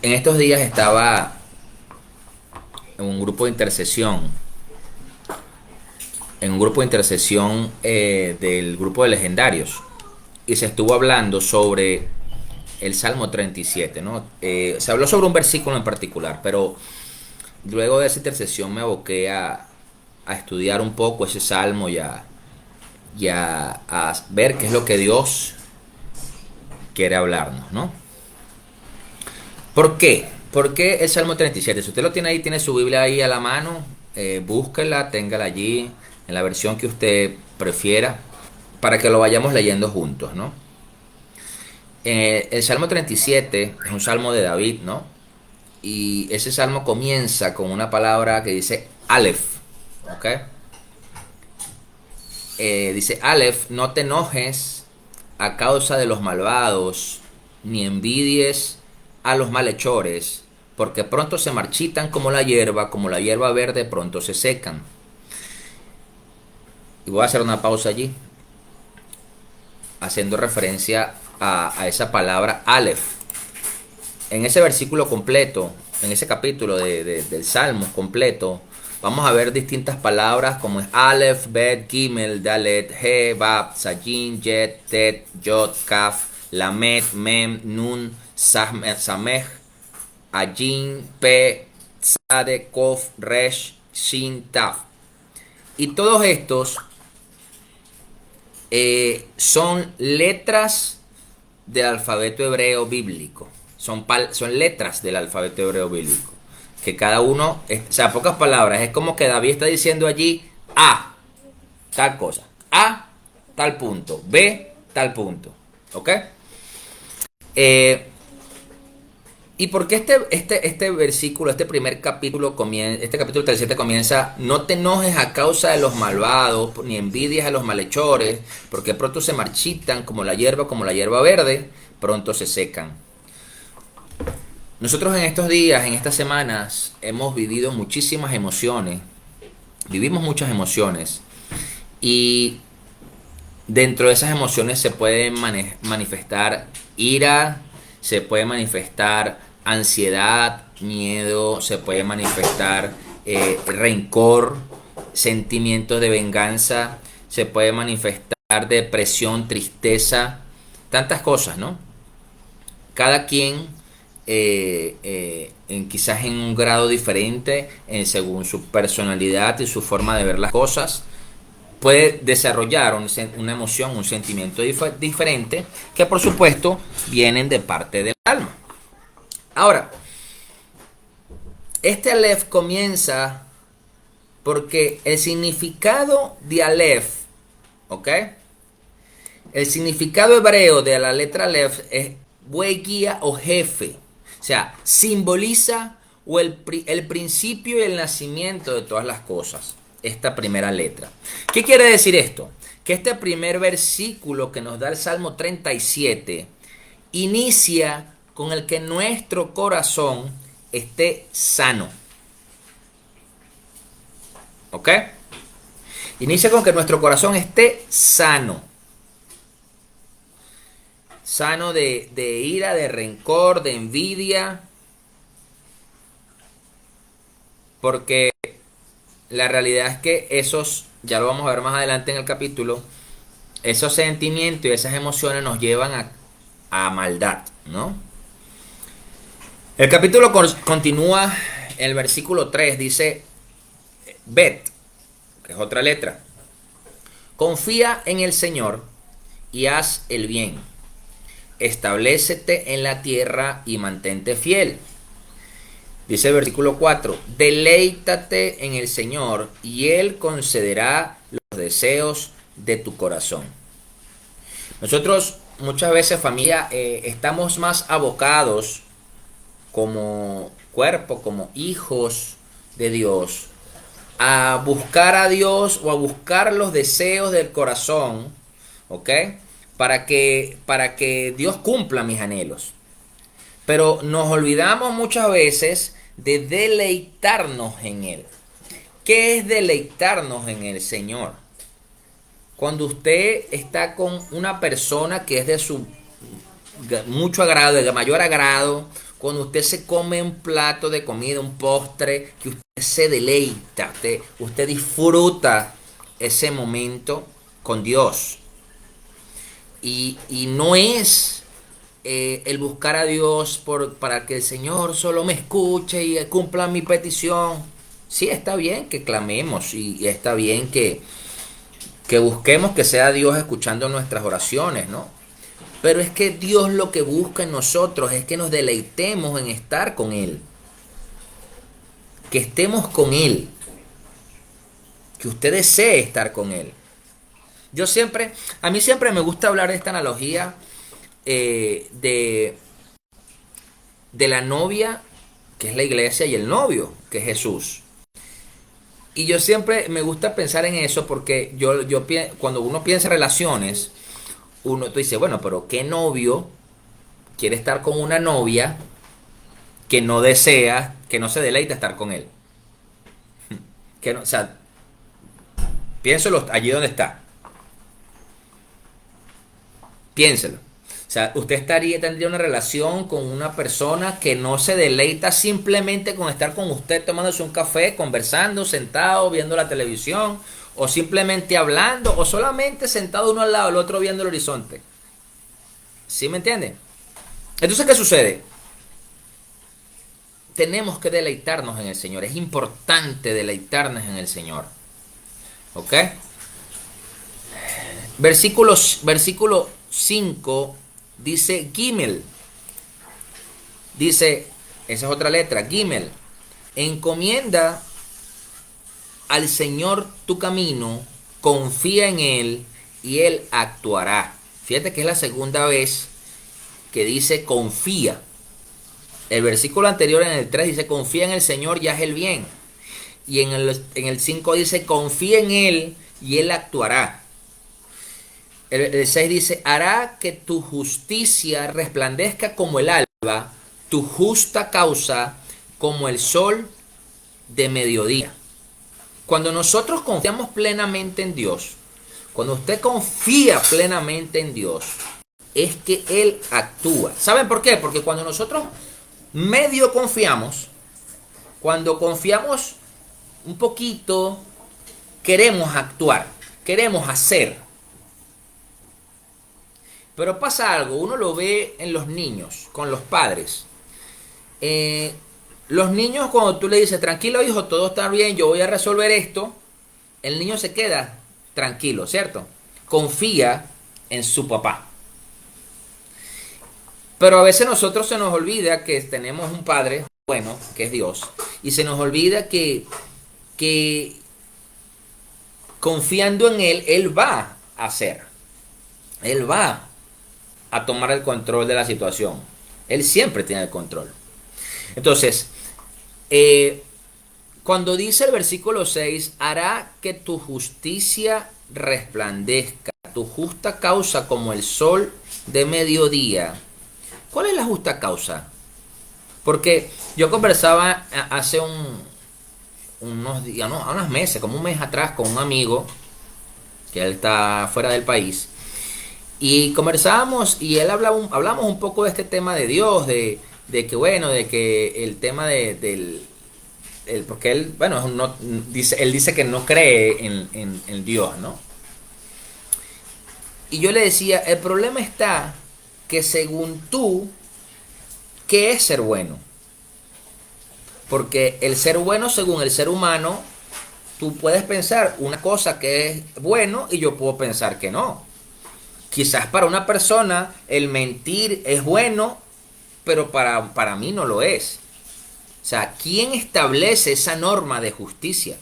En estos días estaba en un grupo de intercesión, del grupo de legendarios, y se estuvo hablando sobre el Salmo 37, ¿no? Se habló sobre un versículo en particular, pero luego de esa intercesión me aboqué a estudiar un poco ese salmo y a ver qué es lo que Dios quiere hablarnos, ¿no? ¿Por qué? ¿Por qué el Salmo 37? Si usted lo tiene ahí, tiene su Biblia ahí a la mano, búsquela, téngala allí, en la versión que usted prefiera, para que lo vayamos leyendo juntos, ¿no? El Salmo 37 es un salmo de David, ¿no? Y ese salmo comienza con una palabra que dice Aleph, ¿ok? Dice Aleph, no te enojes a causa de los malvados, ni envidies a los malhechores, porque pronto se marchitan como la hierba verde pronto se secan. Y voy a hacer una pausa allí, haciendo referencia a esa palabra Aleph. En ese versículo completo, en ese capítulo del Salmo completo, vamos a ver distintas palabras como es Aleph, Bet, Gimel, Dalet, He, Bab, Sajin, Yet, Tet, Yod, Kaf, Lamed, Mem, Nun, Samech, Ajin, Pe, Sade, Kof, Resh, Shin, Taf. Y todos estos son letras del alfabeto hebreo bíblico. Son letras del alfabeto hebreo bíblico. Que cada uno, o sea, pocas palabras, es como que David está diciendo allí A, tal cosa. A, tal punto. B, tal punto. ¿Ok? Eh, ¿Y por qué este versículo, este primer capítulo, este capítulo 37 comienza, no te enojes a causa de los malvados, ni envidies a los malhechores, porque pronto se marchitan como la hierba verde, pronto se secan? Nosotros en estos días, en estas semanas, hemos vivido muchísimas emociones, vivimos muchas emociones, y dentro de esas emociones se puede manifestar ira, se puede manifestar ansiedad, miedo, se puede manifestar rencor, sentimientos de venganza, se puede manifestar depresión, tristeza, tantas cosas, ¿no? Cada quien quizás en un grado diferente, según su personalidad y su forma de ver las cosas, puede desarrollar una emoción, un sentimiento diferente, que por supuesto vienen de parte del alma. Ahora, este Aleph comienza porque el significado de Aleph, ¿ok? El significado hebreo de la letra Aleph es buey guía o jefe. O sea, simboliza el principio y el nacimiento de todas las cosas. Esta primera letra. ¿Qué quiere decir esto? Que este primer versículo que nos da el Salmo 37 inicia con el que nuestro corazón esté sano. ¿Ok? Inicia con que nuestro corazón esté sano. Sano de ira, de rencor, de envidia. Porque la realidad es que esos, ya lo vamos a ver más adelante en el capítulo, esos sentimientos y esas emociones nos llevan a maldad, ¿no? El capítulo continúa, el versículo 3 dice, Bet, que es otra letra, confía en el Señor y haz el bien, establécete en la tierra y mantente fiel. Dice el versículo 4, deleítate en el Señor y Él concederá los deseos de tu corazón. Nosotros muchas veces, familia, estamos más abocados como cuerpo, como hijos de Dios, a buscar a Dios o a buscar los deseos del corazón, ¿ok? Para que Dios cumpla mis anhelos. Pero nos olvidamos muchas veces de deleitarnos en Él. ¿Qué es deleitarnos en el Señor? Cuando usted está con una persona que es de su mucho agrado, de mayor agrado, Cuando usted se come un plato de comida, un postre, que usted se deleita, usted disfruta ese momento con Dios. Y no es el buscar a Dios para que el Señor solo me escuche y cumpla mi petición. Sí, está bien que clamemos y está bien que busquemos que sea Dios escuchando nuestras oraciones, ¿no? Pero es que Dios lo que busca en nosotros es que nos deleitemos en estar con Él. Que estemos con Él. Que usted desee estar con Él. A mí siempre me gusta hablar de esta analogía de la novia, que es la iglesia, y el novio, que es Jesús. Y yo siempre me gusta pensar en eso porque cuando uno piensa en relaciones, tú dices, bueno, pero ¿qué novio quiere estar con una novia que no desea, que no se deleita estar con él? Que no, o sea, piénselo allí donde está. Piénselo. O sea, usted tendría una relación con una persona que no se deleita simplemente con estar con usted tomándose un café, conversando, sentado, viendo la televisión, o simplemente hablando, o solamente sentado uno al lado del otro viendo el horizonte. ¿Sí me entiende? Entonces, ¿qué sucede? Tenemos que deleitarnos en el Señor. Es importante deleitarnos en el Señor. ¿Ok? Versículo 5 dice Gimel. Dice, esa es otra letra, Gimel. Encomienda al Señor tu camino, confía en Él y Él actuará. Fíjate que es la segunda vez que dice confía. El versículo anterior en el 3 dice confía en el Señor y haz el bien. Y en el 5 dice confía en Él y Él actuará. El 6 dice hará que tu justicia resplandezca como el alba, tu justa causa como el sol de mediodía. Cuando nosotros confiamos plenamente en Dios, cuando usted confía plenamente en Dios, es que Él actúa. ¿Saben por qué? Porque cuando nosotros medio confiamos, cuando confiamos un poquito, queremos actuar, queremos hacer. Pero pasa algo, uno lo ve en los niños, con los padres. Los niños, cuando tú le dices, tranquilo hijo, todo está bien, yo voy a resolver esto, el niño se queda tranquilo, ¿cierto? Confía en su papá. Pero a veces nosotros se nos olvida que tenemos un padre bueno, que es Dios, y se nos olvida que confiando en Él, Él va a hacer. Él va a tomar el control de la situación. Él siempre tiene el control. Entonces, cuando dice el versículo 6, hará que tu justicia resplandezca, tu justa causa como el sol de mediodía. ¿Cuál es la justa causa? Porque yo conversaba hace unos días, no, unos meses, como un mes atrás, con un amigo que él está fuera del país. Y conversábamos y él hablamos un poco de este tema de Dios, de que bueno, de que el tema porque él, bueno, él dice que no cree en Dios, ¿no? Y yo le decía, el problema está que según tú, ¿qué es ser bueno? Porque el ser bueno, según el ser humano, tú puedes pensar una cosa que es bueno y yo puedo pensar que no. Quizás para una persona el mentir es bueno, pero para mí no lo es. O sea, ¿quién establece esa norma de justicia?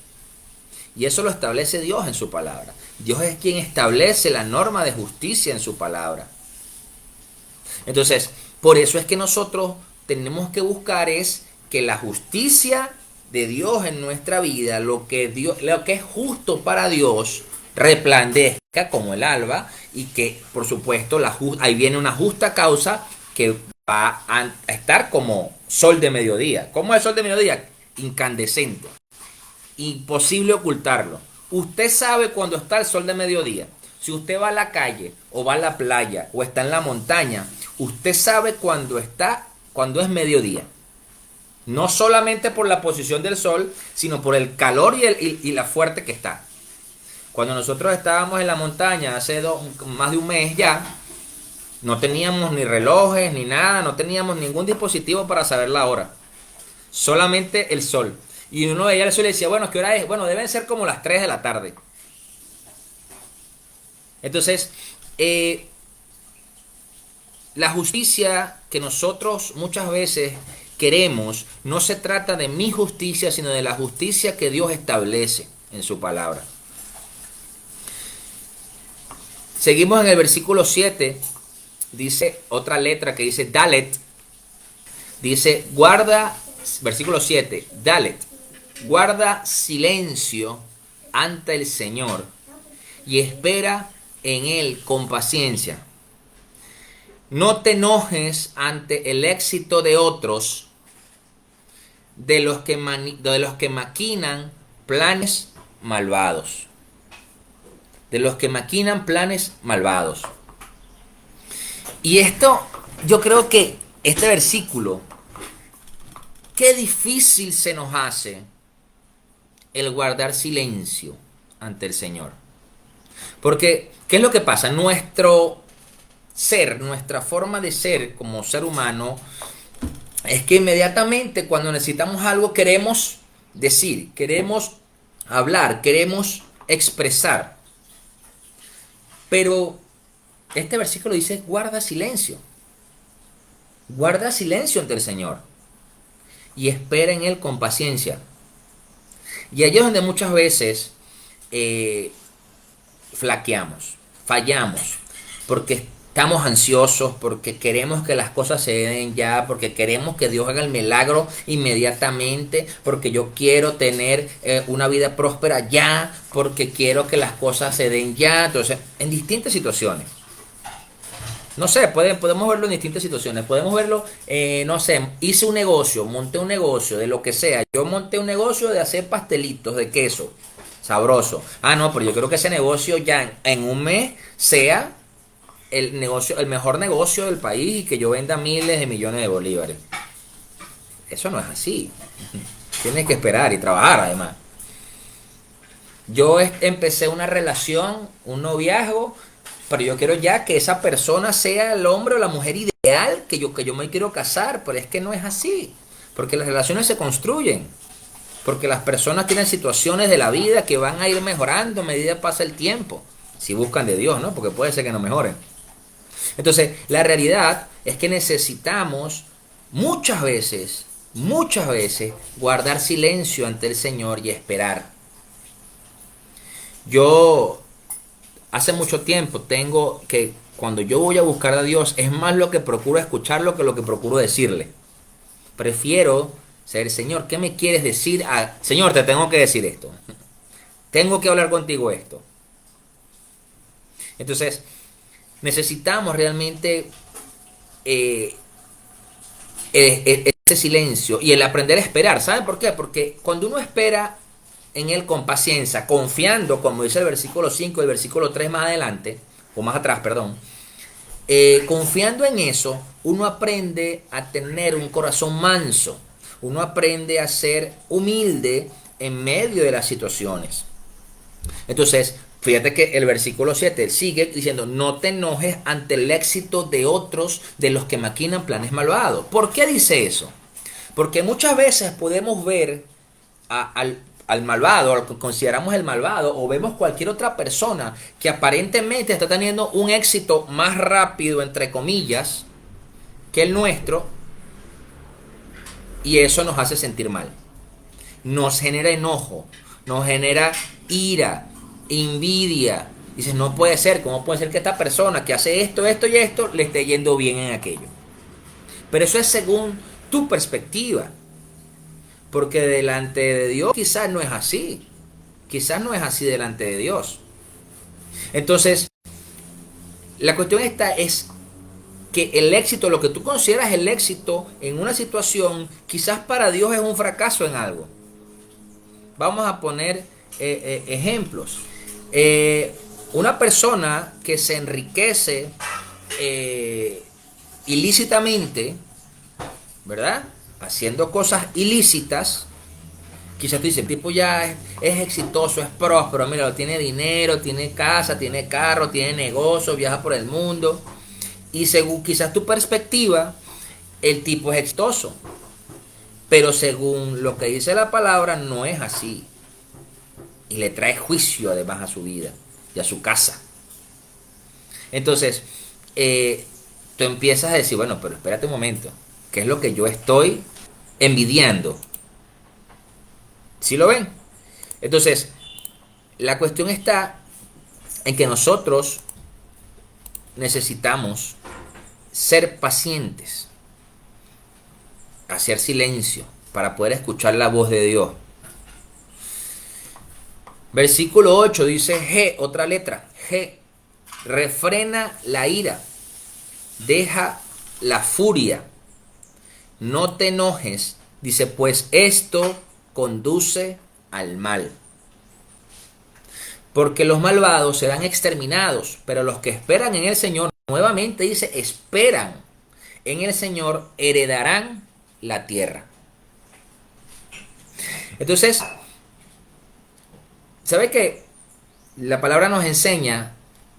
Y eso lo establece Dios en su palabra. Dios es quien establece la norma de justicia en su palabra. Entonces, por eso es que nosotros tenemos que buscar es que la justicia de Dios en nuestra vida, lo que es justo para Dios, resplandezca como el alba y que, por supuesto, ahí viene una justa causa que va a estar como sol de mediodía. ¿Cómo es el sol de mediodía? Incandescente. Imposible ocultarlo. Usted sabe cuando está el sol de mediodía. Si usted va a la calle o va a la playa o está en la montaña, usted sabe cuando está cuando es mediodía. No solamente por la posición del sol, sino por el calor y la fuerte que está. Cuando nosotros estábamos en la montaña hace más de un mes ya, no teníamos ni relojes ni nada, no teníamos ningún dispositivo para saber la hora. Solamente el sol. Y uno veía el sol y decía, bueno, ¿qué hora es? Bueno, deben ser como las 3 de la tarde. Entonces, la justicia que nosotros muchas veces queremos no se trata de mi justicia, sino de la justicia que Dios establece en su palabra. Seguimos en el versículo 7, dice otra letra que dice Dalet, dice guarda, versículo 7, Dalet, guarda silencio ante el Señor y espera en Él con paciencia. No te enojes ante el éxito de otros, de los que maquinan planes malvados. De los que maquinan planes malvados. Y esto, yo creo que este versículo, qué difícil se nos hace el guardar silencio ante el Señor. Porque, ¿qué es lo que pasa? Nuestro ser, nuestra forma de ser como ser humano, es que inmediatamente cuando necesitamos algo queremos decir, queremos hablar, queremos expresar. Pero este versículo dice, guarda silencio. Guarda silencio ante el Señor. Y espera en Él con paciencia. Y allí es donde muchas veces flaqueamos, fallamos. Porque estamos ansiosos, porque queremos que las cosas se den ya, porque queremos que Dios haga el milagro inmediatamente, porque yo quiero tener una vida próspera ya, porque quiero que las cosas se den ya. Entonces, en distintas situaciones. No sé, podemos verlo en distintas situaciones. Podemos verlo, no sé, hice un negocio, monté un negocio, de lo que sea. Yo monté un negocio de hacer pastelitos de queso, sabroso. Ah, no, pero yo quiero que ese negocio ya en un mes sea el negocio, el mejor negocio del país y que yo venda miles de millones de bolívares. Eso no es así. Tienes que esperar y trabajar además. Yo empecé una relación, un noviazgo, pero yo quiero ya que esa persona sea el hombre o la mujer ideal que yo me quiero casar, pero es que no es así. Porque las relaciones se construyen. Porque las personas tienen situaciones de la vida que van a ir mejorando a medida que pasa el tiempo. Si buscan de Dios, ¿no? Porque puede ser que no mejoren. Entonces, la realidad es que necesitamos muchas veces, guardar silencio ante el Señor y esperar. Yo, hace mucho tiempo, tengo que, cuando yo voy a buscar a Dios, es más lo que procuro escucharlo que lo que procuro decirle. Prefiero ser, Señor, ¿qué me quieres decir? Señor, te tengo que decir esto. Tengo que hablar contigo esto. Entonces, necesitamos realmente ese silencio y el aprender a esperar. ¿Sabe por qué? Porque cuando uno espera en Él con paciencia, confiando, como dice el versículo 5 y el versículo 3 más adelante, o más atrás, perdón, confiando en eso, uno aprende a tener un corazón manso, uno aprende a ser humilde en medio de las situaciones. Entonces, fíjate que el versículo 7 sigue diciendo, no te enojes ante el éxito de otros, de los que maquinan planes malvados. ¿Por qué dice eso? Porque muchas veces podemos ver al malvado, al que consideramos el malvado, o vemos cualquier otra persona que aparentemente está teniendo un éxito más rápido, entre comillas, que el nuestro, y eso nos hace sentir mal. Nos genera enojo, nos genera ira, envidia. Dices, no puede ser, ¿cómo puede ser que esta persona que hace esto, esto y esto le esté yendo bien en aquello? Pero eso es según tu perspectiva. Porque delante de Dios quizás no es así. Quizás no es así delante de Dios. Entonces, la cuestión esta es que el éxito, lo que tú consideras el éxito en una situación, quizás para Dios es un fracaso en algo. Vamos a poner ejemplos. Una persona que se enriquece ilícitamente ¿verdad? Haciendo cosas ilícitas. Quizás tú dices, el tipo ya es exitoso, es próspero, mira, tiene dinero, tiene casa, tiene carro, tiene negocio, viaja por el mundo. Y según quizás tu perspectiva, el tipo es exitoso. Pero según lo que dice la palabra, no es así. Y le trae juicio además a su vida y a su casa. Entonces, tú empiezas a decir, bueno, pero espérate un momento, ¿qué es lo que yo estoy envidiando? ¿Sí lo ven? Entonces, la cuestión está en que nosotros necesitamos ser pacientes, hacer silencio para poder escuchar la voz de Dios. Versículo 8 dice G, otra letra, G, refrena la ira, deja la furia, no te enojes, dice, pues esto conduce al mal. Porque los malvados serán exterminados, pero los que esperan en el Señor, nuevamente dice, esperan en el Señor, heredarán la tierra. Entonces, ¿sabe qué? La palabra nos enseña,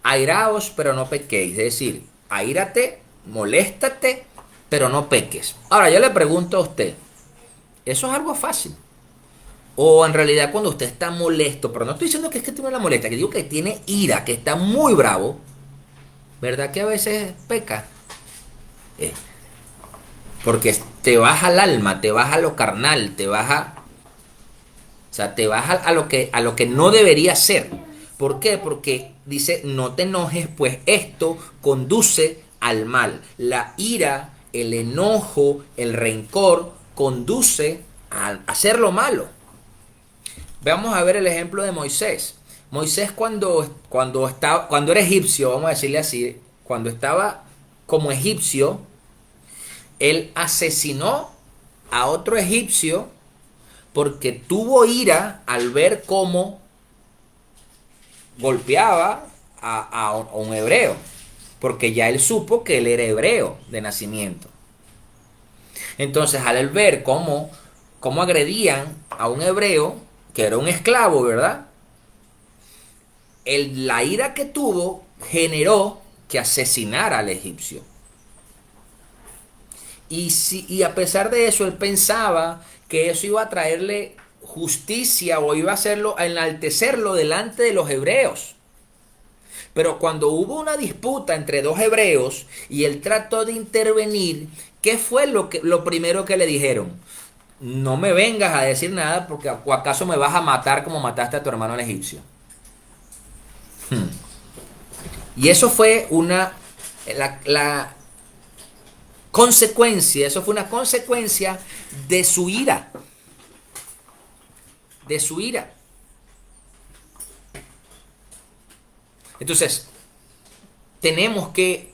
airaos, pero no pequéis. Es decir, aírate, moléstate, pero no peques. Ahora, yo le pregunto a usted, ¿eso es algo fácil? O en realidad cuando usted está molesto, pero no estoy diciendo que es que tiene la molestia, que digo que tiene ira, que está muy bravo, ¿verdad que a veces peca? Eh, porque te baja el alma, te baja lo carnal, te baja, o sea, te baja a lo que no debería ser. ¿Por qué? Porque dice, no te enojes, pues esto conduce al mal. La ira, el enojo, el rencor, conduce a hacer lo malo. Vamos a ver el ejemplo de Moisés. Moisés cuando era egipcio, vamos a decirle así, cuando estaba como egipcio, él asesinó a otro egipcio porque tuvo ira al ver cómo golpeaba a un hebreo, porque ya él supo que él era hebreo de nacimiento. Entonces, al ver cómo agredían a un hebreo, que era un esclavo, ¿verdad? La ira que tuvo generó que asesinara al egipcio. Y a pesar de eso, él pensaba que eso iba a traerle justicia o iba a hacerlo, a enaltecerlo delante de los hebreos. Pero cuando hubo una disputa entre dos hebreos y él trató de intervenir, ¿qué fue lo primero que le dijeron? No me vengas a decir nada porque o acaso me vas a matar como mataste a tu hermano el egipcio. Y eso fue la consecuencia, eso fue una consecuencia de su ira, de su ira. Entonces, tenemos que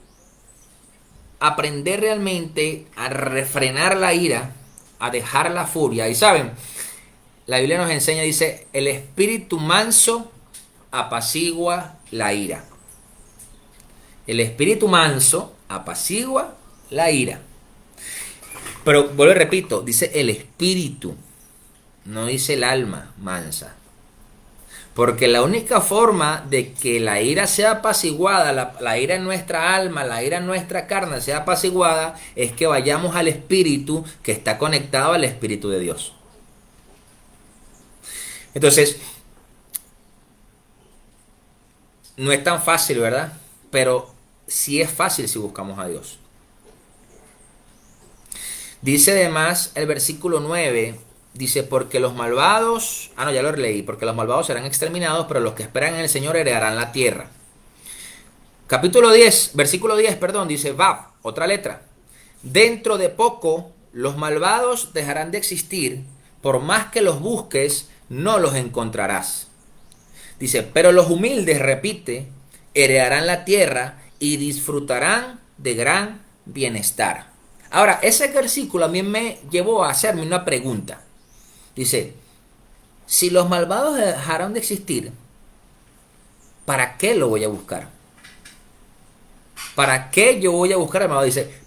aprender realmente a refrenar la ira, a dejar la furia. Y saben, la Biblia nos enseña, dice, el espíritu manso apacigua la ira. El espíritu manso apacigua la ira. Pero vuelvo y repito, dice el espíritu, no dice el alma mansa. Porque la única forma de que la ira sea apaciguada, la ira en nuestra alma, la ira en nuestra carne sea apaciguada, es que vayamos al espíritu que está conectado al Espíritu de Dios. Entonces, no es tan fácil, ¿verdad? Pero sí es fácil si buscamos a Dios. Dice además el versículo 9, dice, porque los malvados, no, ya lo leí, porque los malvados serán exterminados, pero los que esperan en el Señor heredarán la tierra. Capítulo 10, versículo 10, perdón, dice, Vav, otra letra. Dentro de poco, los malvados dejarán de existir, por más que los busques, no los encontrarás. Dice, pero los humildes, repite, heredarán la tierra y disfrutarán de gran bienestar. Ahora, ese versículo a mí me llevó a hacerme una pregunta. Dice, si los malvados dejaron de existir, ¿para qué lo voy a buscar? ¿Para qué yo voy a buscar al malvado? Dice,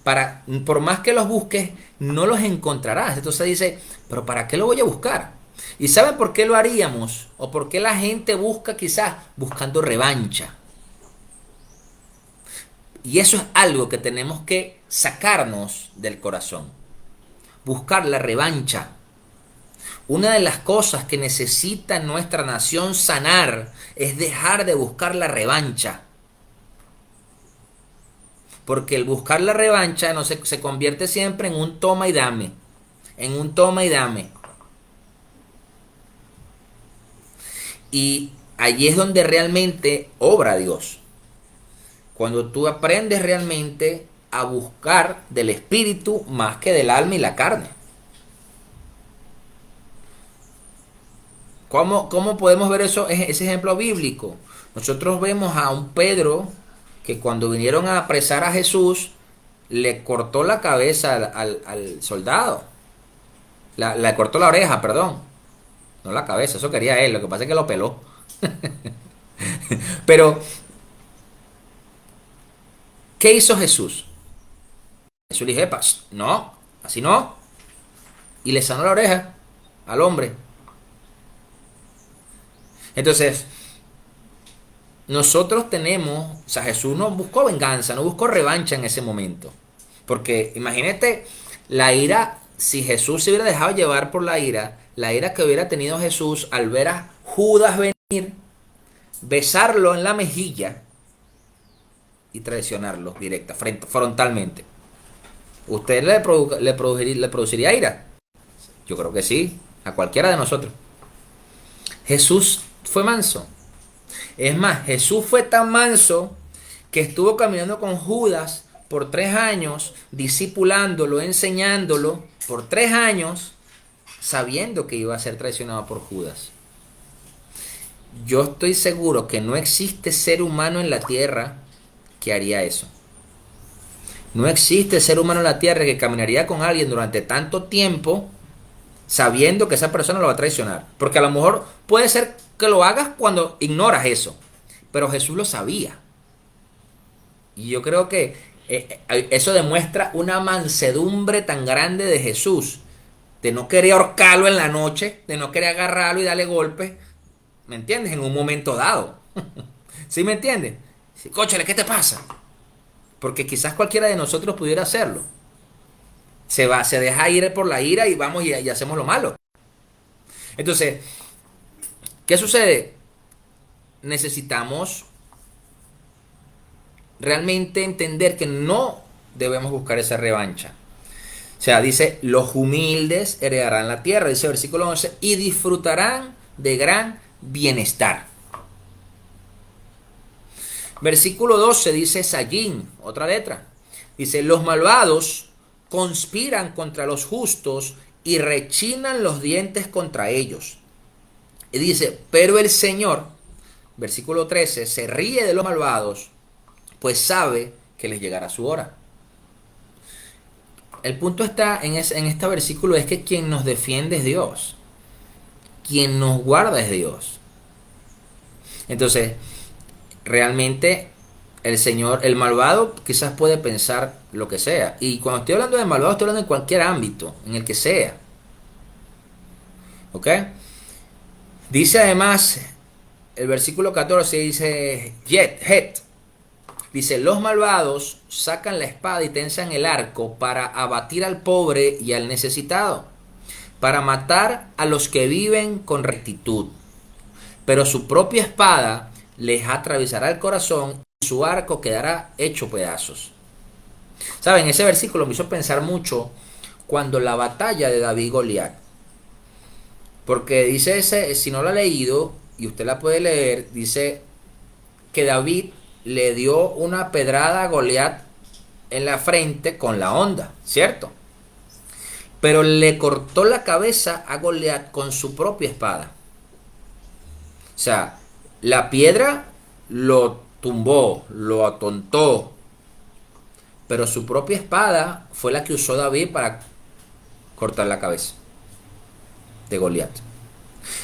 por más que los busques, no los encontrarás. Entonces dice, pero ¿para qué lo voy a buscar? ¿Y saben por qué lo haríamos? ¿O por qué la gente busca quizás buscando revancha? Y eso es algo que tenemos que sacarnos del corazón. Buscar la revancha. Una de las cosas que necesita nuestra nación sanar es dejar de buscar la revancha. Porque el buscar la revancha no se convierte siempre en un toma y dame. En un toma y dame. Y allí es donde realmente obra Dios. Cuando tú aprendes realmente a buscar del espíritu más que del alma y la carne. ¿Cómo podemos ver eso, ese ejemplo bíblico? Nosotros vemos a un Pedro que cuando vinieron a apresar a Jesús, le cortó la cabeza al soldado. Le cortó la oreja, perdón. No la cabeza, eso quería él, lo que pasa es que lo peló. Pero, ¿qué hizo Jesús? Jesús le dijo, "Epas, no, así no." Y le sanó la oreja al hombre. Entonces, nosotros tenemos, o sea, Jesús no buscó venganza, no buscó revancha en ese momento. Porque imagínate la ira, si Jesús se hubiera dejado llevar por la ira que hubiera tenido Jesús al ver a Judas venir, besarlo en la mejilla y traicionarlo frontalmente. ¿Usted le produciría ira? Yo creo que sí, a cualquiera de nosotros. Jesús fue manso. Es más, Jesús fue tan manso que estuvo caminando con Judas por 3 años, discipulándolo, enseñándolo, por 3 años, sabiendo que iba a ser traicionado por Judas. Yo estoy seguro que no existe ser humano en la tierra que haría eso. No existe ser humano en la tierra que caminaría con alguien durante tanto tiempo sabiendo que esa persona lo va a traicionar. Porque a lo mejor puede ser que lo hagas cuando ignoras eso. Pero Jesús lo sabía. Y yo creo que eso demuestra una mansedumbre tan grande de Jesús. De no querer ahorcarlo en la noche, de no querer agarrarlo y darle golpes. ¿Me entiendes? En un momento dado. ¿Sí me entiendes? Sí, cóchale, ¿qué te pasa? Porque quizás cualquiera de nosotros pudiera hacerlo. Se deja ir por la ira y vamos y hacemos lo malo. Entonces, ¿qué sucede? Necesitamos realmente entender que no debemos buscar esa revancha. O sea, dice, los humildes heredarán la tierra, dice el versículo 11, y disfrutarán de gran bienestar. Versículo 12 dice Sayín, otra letra. Dice, los malvados conspiran contra los justos y rechinan los dientes contra ellos. Y dice, pero el Señor, versículo 13, se ríe de los malvados, pues sabe que les llegará su hora. El punto está en este versículo es que quien nos defiende es Dios. Quien nos guarda es Dios. Entonces, realmente el Señor, el malvado quizás puede pensar lo que sea. Y cuando estoy hablando de malvado, estoy hablando en cualquier ámbito, en el que sea. ¿Ok? Dice además, el versículo 14 dice, Het. Dice, los malvados sacan la espada y tensan el arco para abatir al pobre y al necesitado, para matar a los que viven con rectitud. Pero su propia espada les atravesará el corazón y su arco quedará hecho pedazos. ¿Saben? Ese versículo me hizo pensar mucho cuando la batalla de David y Goliat. Porque dice si no lo ha leído, y usted la puede leer, dice que David le dio una pedrada a Goliat en la frente con la honda, ¿cierto? Pero le cortó la cabeza a Goliat con su propia espada. O sea, la piedra lo tumbó, lo atontó, pero su propia espada fue la que usó David para cortar la cabeza de Goliat.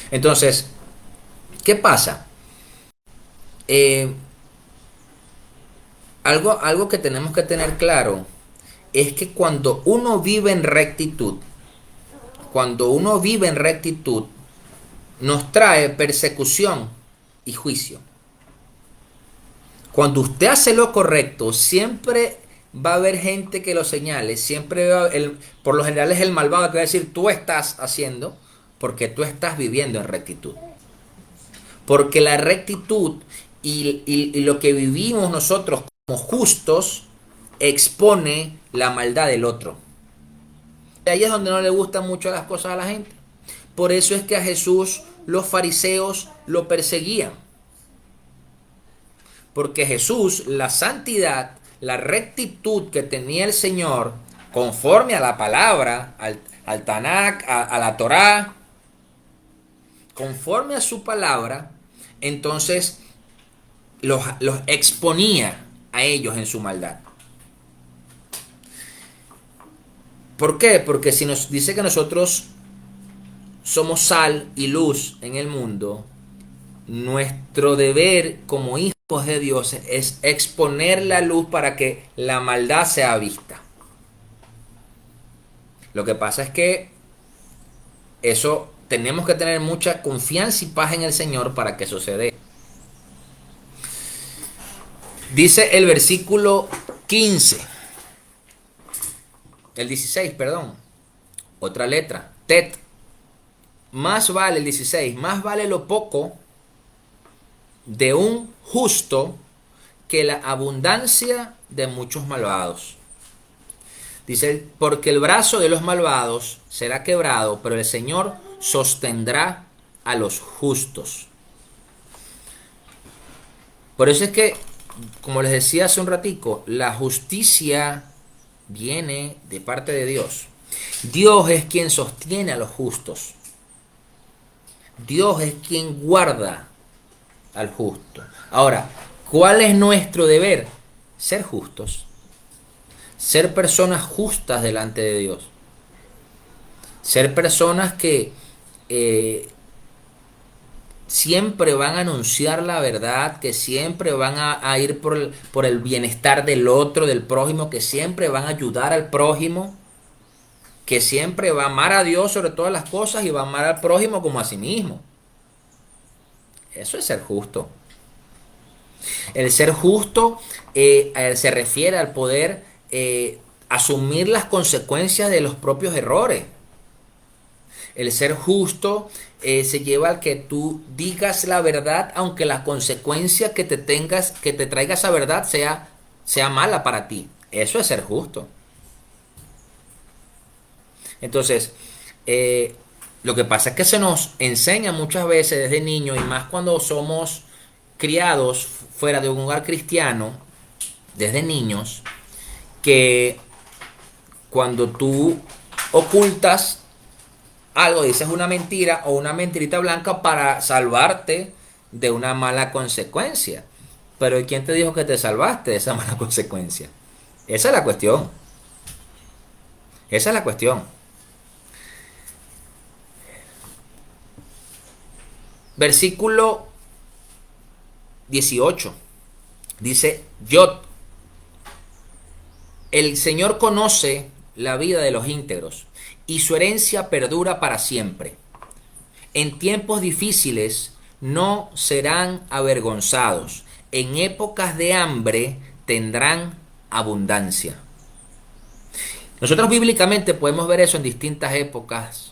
Entonces, ¿qué pasa? algo que tenemos que tener claro es que cuando uno vive en rectitud, cuando uno vive en rectitud, nos trae persecución y juicio. Cuando usted hace lo correcto, siempre va a haber gente que lo señale, siempre por lo general es el malvado que va a decir, tú estás haciendo porque tú estás viviendo en rectitud. Porque la rectitud y lo que vivimos nosotros como justos expone la maldad del otro. Ahí es donde no le gustan mucho las cosas a la gente. Por eso es que a Jesús los fariseos lo perseguían. Porque Jesús, la santidad, la rectitud que tenía el Señor, conforme a la palabra, al Tanakh, a la Torá, conforme a su palabra, entonces los exponía a ellos en su maldad. ¿Por qué? Porque si nos dice que nosotros somos sal y luz en el mundo, nuestro deber como hijos de Dios es exponer la luz para que la maldad sea vista. Lo que pasa es que eso tenemos que tener mucha confianza y paz en el Señor para que eso se dé. Dice el versículo 15, el 16, perdón, otra letra, tet. Más vale el 16, más vale lo poco de un justo que la abundancia de muchos malvados. Dice, porque el brazo de los malvados será quebrado, pero el Señor sostendrá a los justos. Por eso es que, como les decía hace un ratico, la justicia viene de parte de Dios. Dios es quien sostiene a los justos. Dios es quien guarda al justo. Ahora, ¿cuál es nuestro deber? Ser justos. Ser personas justas delante de Dios. Ser personas que siempre van a anunciar la verdad, que siempre van a ir por el bienestar del otro, del prójimo, que siempre van a ayudar al prójimo, que siempre va a amar a Dios sobre todas las cosas y va a amar al prójimo como a sí mismo. Eso es ser justo. El ser justo se refiere al poder asumir las consecuencias de los propios errores. El ser justo se lleva al que tú digas la verdad, aunque la consecuencia que te traiga esa verdad sea mala para ti. Eso es ser justo. Entonces, lo que pasa es que se nos enseña muchas veces desde niños, y más cuando somos criados fuera de un hogar cristiano, desde niños, que cuando tú ocultas algo, dices una mentira o una mentirita blanca para salvarte de una mala consecuencia. Pero ¿y quién te dijo que te salvaste de esa mala consecuencia? Esa es la cuestión. Esa es la cuestión. Versículo 18. Dice, el Señor conoce la vida de los íntegros y su herencia perdura para siempre. En tiempos difíciles no serán avergonzados. En épocas de hambre tendrán abundancia. Nosotros bíblicamente podemos ver eso en distintas épocas.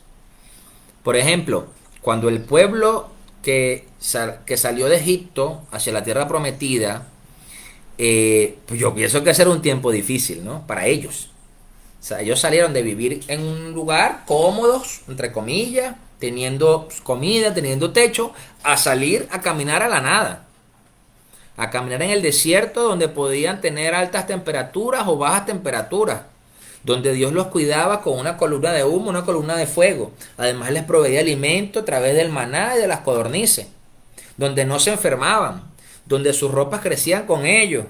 Por ejemplo, cuando el pueblo que salió de Egipto hacia la tierra prometida, pues yo pienso que ese era un tiempo difícil, ¿no? Para ellos. O sea, ellos salieron de vivir en un lugar cómodos, entre comillas, teniendo comida, teniendo techo, a salir a caminar a la nada. A caminar en el desierto donde podían tener altas temperaturas o bajas temperaturas. Donde Dios los cuidaba con una columna de humo, una columna de fuego. Además les proveía alimento a través del maná y de las codornices. Donde no se enfermaban. Donde sus ropas crecían con ellos.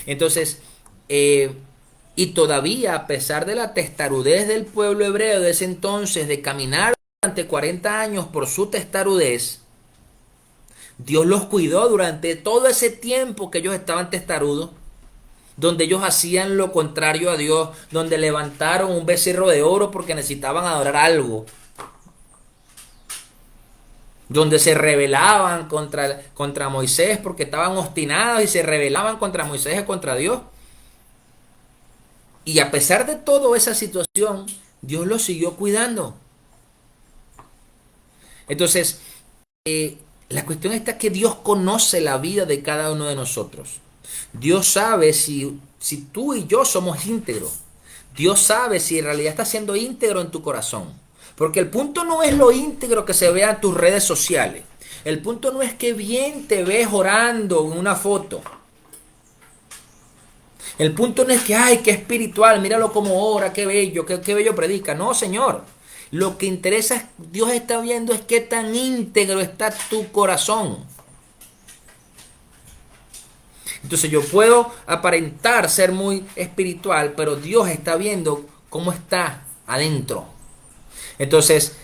Entonces, y todavía a pesar de la testarudez del pueblo hebreo de ese entonces, de caminar durante 40 años por su testarudez, Dios los cuidó durante todo ese tiempo que ellos estaban testarudos, donde ellos hacían lo contrario a Dios, donde levantaron un becerro de oro porque necesitaban adorar algo, donde se rebelaban contra Moisés porque estaban obstinados y se rebelaban contra Moisés y contra Dios. Y a pesar de toda esa situación, Dios los siguió cuidando. Entonces, la cuestión está que Dios conoce la vida de cada uno de nosotros. Dios sabe si tú y yo somos íntegros. Dios sabe si en realidad estás siendo íntegro en tu corazón. Porque el punto no es lo íntegro que se vea en tus redes sociales. El punto no es que bien te ves orando en una foto. El punto no es que, ay, qué espiritual, míralo como ora, qué bello, qué bello predica. No, Señor. Lo que interesa, Dios está viendo es qué tan íntegro está tu corazón. Entonces yo puedo aparentar ser muy espiritual, pero Dios está viendo cómo está adentro. Entonces,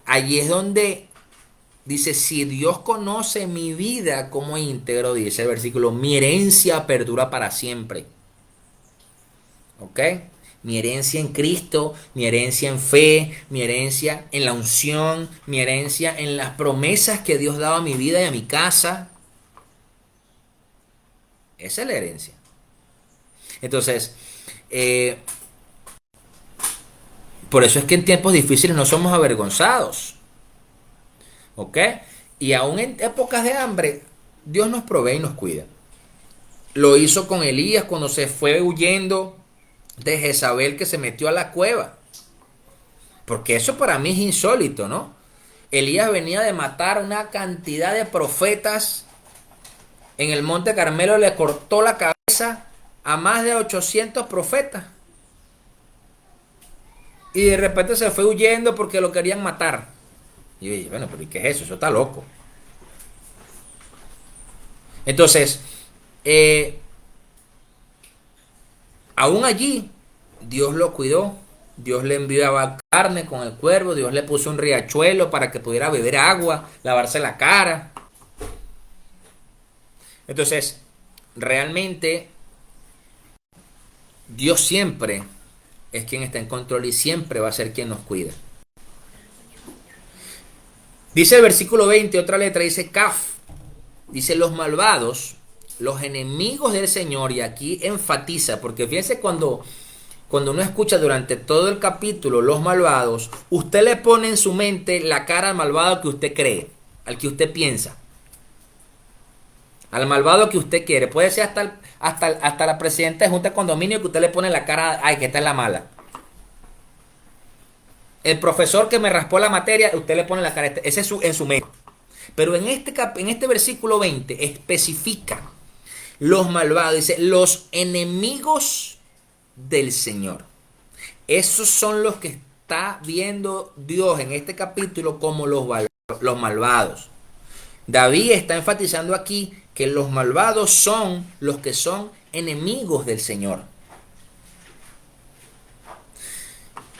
allí es donde dice, si Dios conoce mi vida como íntegro, dice el versículo, mi herencia perdura para siempre. ¿Ok? Mi herencia en Cristo, mi herencia en fe, mi herencia en la unción, mi herencia en las promesas que Dios daba a mi vida y a mi casa. Esa es la herencia. Entonces, por eso es que en tiempos difíciles no somos avergonzados. ¿Ok? Y aún en épocas de hambre, Dios nos provee y nos cuida. Lo hizo con Elías cuando se fue huyendo de Jezabel, que se metió a la cueva. Porque eso para mí es insólito, ¿no? Elías venía de matar una cantidad de profetas. En el Monte Carmelo le cortó la cabeza a más de 800 profetas. Y de repente se fue huyendo porque lo querían matar. Y yo dije, bueno, pero ¿y qué es eso? Eso está loco. Entonces, aún allí, Dios lo cuidó. Dios le enviaba carne con el cuervo. Dios le puso un riachuelo para que pudiera beber agua, lavarse la cara. Entonces, realmente, Dios siempre es quien está en control y siempre va a ser quien nos cuida. Dice el versículo 20, otra letra, dice Kaf. Dice los malvados, los enemigos del Señor, y aquí enfatiza, porque fíjense cuando uno escucha durante todo el capítulo los malvados, usted le pone en su mente la cara al malvado que usted cree, al que usted piensa, al malvado que usted quiere. Puede ser hasta la presidenta de Junta de Condominio que usted le pone la cara, ay, que esta es la mala. El profesor que me raspó la materia, usted le pone la cara, ese es en su mente. Pero en este versículo 20 especifica los malvados, dice los enemigos del Señor. Esos son los que está viendo Dios en este capítulo como los malvados. David está enfatizando aquí que los malvados son los que son enemigos del Señor.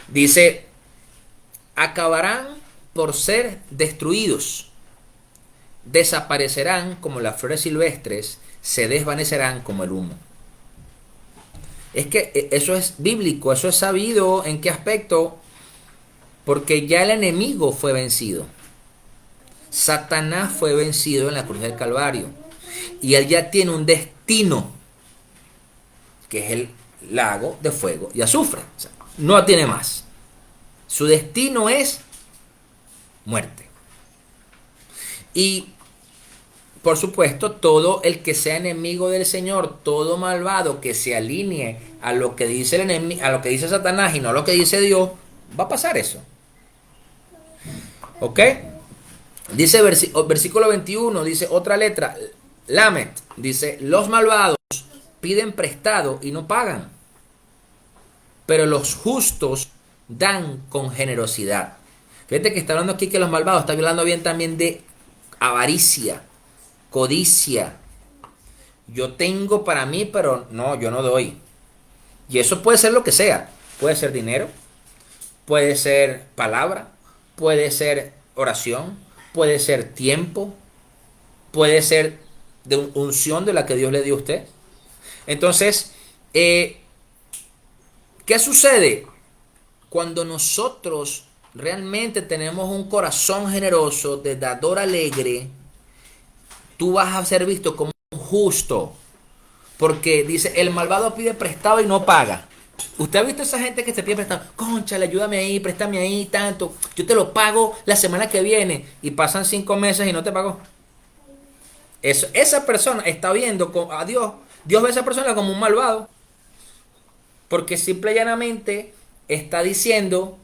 Dice, acabarán por ser destruidos, desaparecerán como las flores silvestres, se desvanecerán como el humo. Es que eso es bíblico, eso es sabido. ¿En qué aspecto? Porque ya el enemigo fue vencido. Satanás fue vencido en la cruz del Calvario. Y él ya tiene un destino, que es el lago de fuego y azufre. O sea, no tiene más. Su destino es muerte. Y por supuesto, todo el que sea enemigo del Señor, todo malvado que se alinee a lo que dice el enemigo, a lo que dice Satanás y no a lo que dice Dios, va a pasar eso. ¿Ok? Dice versículo 21, dice otra letra, Lamet, dice, los malvados piden prestado y no pagan, pero los justos dan con generosidad. Fíjate que está hablando aquí que los malvados, está hablando bien también de avaricia, codicia. Yo tengo para mí, pero no, yo no doy. Y eso puede ser lo que sea. Puede ser dinero, puede ser palabra, puede ser oración, puede ser tiempo. puede ser de unción de la que Dios le dio a usted. Entonces, ¿qué sucede? Cuando nosotros realmente tenemos un corazón generoso, de dador alegre, tú vas a ser visto como un justo. Porque dice, el malvado pide prestado y no paga. ¿Usted ha visto a esa gente que se pide prestado? Cónchale, ayúdame ahí, préstame ahí, tanto. Yo te lo pago la semana que viene. Y pasan 5 meses y no te pagó. Eso, esa persona está viendo a Dios. Dios ve a esa persona como un malvado. Porque simple y llanamente está diciendo,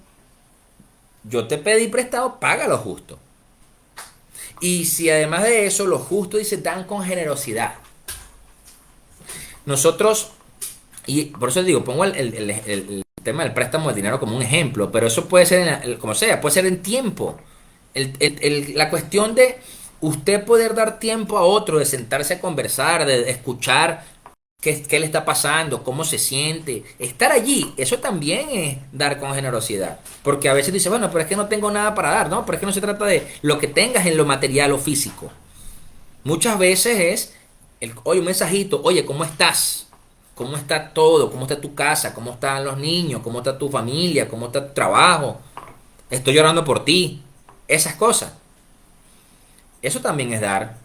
yo te pedí prestado, paga lo justo. Y si además de eso, los justos dice, dan con generosidad. Nosotros, y por eso digo, pongo el tema del préstamo de dinero como un ejemplo, pero eso puede ser, como sea, puede ser en tiempo. La cuestión de usted poder dar tiempo a otro, de sentarse a conversar, de escuchar qué le está pasando, cómo se siente, estar allí, eso también es dar con generosidad. Porque a veces dice, bueno, pero es que no tengo nada para dar, ¿no? Pero es que no se trata de lo que tengas en lo material o físico. Muchas veces es, oye, un mensajito, oye, ¿cómo estás? ¿Cómo está todo? ¿Cómo está tu casa? ¿Cómo están los niños? ¿Cómo está tu familia? ¿Cómo está tu trabajo? Estoy llorando por ti. Esas cosas. Eso también es dar.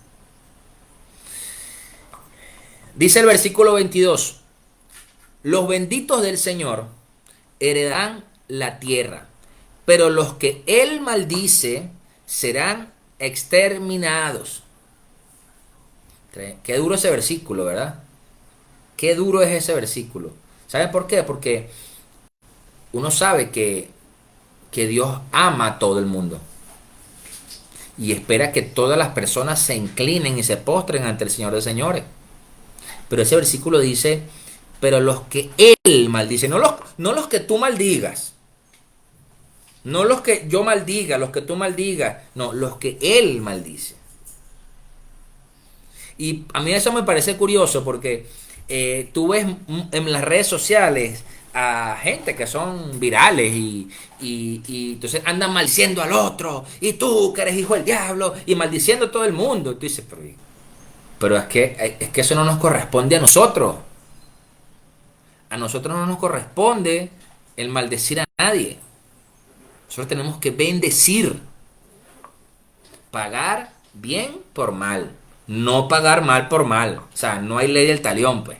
Dice el versículo 22. Los benditos del Señor heredarán la tierra, pero los que Él maldice serán exterminados. Qué duro ese versículo, ¿verdad? Qué duro es ese versículo. ¿Sabe por qué? Porque uno sabe que Dios ama a todo el mundo y espera que todas las personas se inclinen y se postren ante el Señor de señores. Pero ese versículo dice, pero los que Él maldice, no los que tú maldigas, no los que yo maldiga, los que tú maldigas, no, los que Él maldice. Y a mí eso me parece curioso porque tú ves en las redes sociales a gente que son virales y entonces andan maldiciendo al otro y tú que eres hijo del diablo y maldiciendo a todo el mundo. Y tú dices, pero es que eso no nos corresponde a nosotros. A nosotros no nos corresponde el maldecir a nadie. Nosotros tenemos que bendecir, pagar bien por mal, no pagar mal por mal. O sea, no hay ley del talión, pues.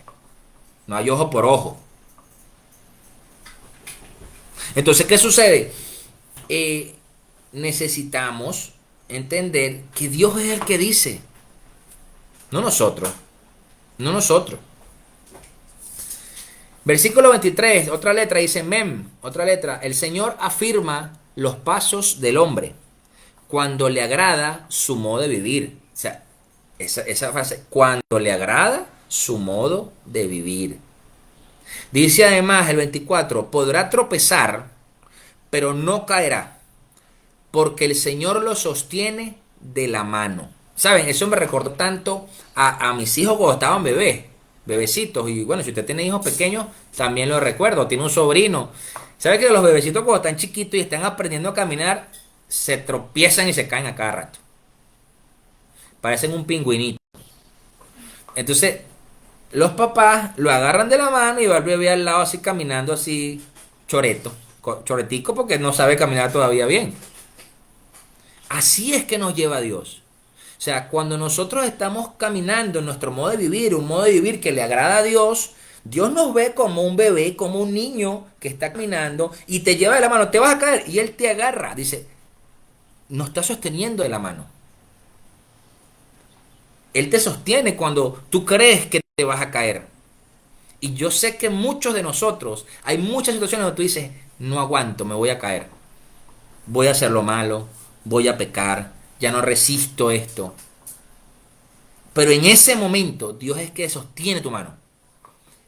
No hay ojo por ojo. Entonces, ¿qué sucede? Necesitamos entender que Dios es el que dice, no nosotros, no nosotros. Versículo 23, otra letra dice Mem, otra letra. El Señor afirma los pasos del hombre cuando le agrada su modo de vivir. O sea, esa frase, cuando le agrada su modo de vivir. Dice además el 24, podrá tropezar, pero no caerá, porque el Señor lo sostiene de la mano. ¿Saben? Eso me recordó tanto a mis hijos cuando estaban bebecitos. Y bueno, si usted tiene hijos pequeños, también lo recuerdo. Tiene un sobrino. ¿Sabe que los bebecitos cuando están chiquitos y están aprendiendo a caminar, se tropiezan y se caen a cada rato? Parecen un pingüinito. Entonces, los papás lo agarran de la mano y va el bebé al lado así caminando así choreto, choretico porque no sabe caminar todavía bien. Así es que nos lleva Dios. O sea, cuando nosotros estamos caminando en nuestro modo de vivir, un modo de vivir que le agrada a Dios, Dios nos ve como un bebé, como un niño que está caminando y te lleva de la mano, te vas a caer y Él te agarra. Dice, no está sosteniendo de la mano. Él te sostiene cuando tú crees que te vas a caer. Y yo sé que muchos de nosotros, hay muchas situaciones donde tú dices, no aguanto, me voy a caer. Voy a hacer lo malo, voy a pecar, ya no resisto esto. Pero en ese momento Dios es que sostiene tu mano.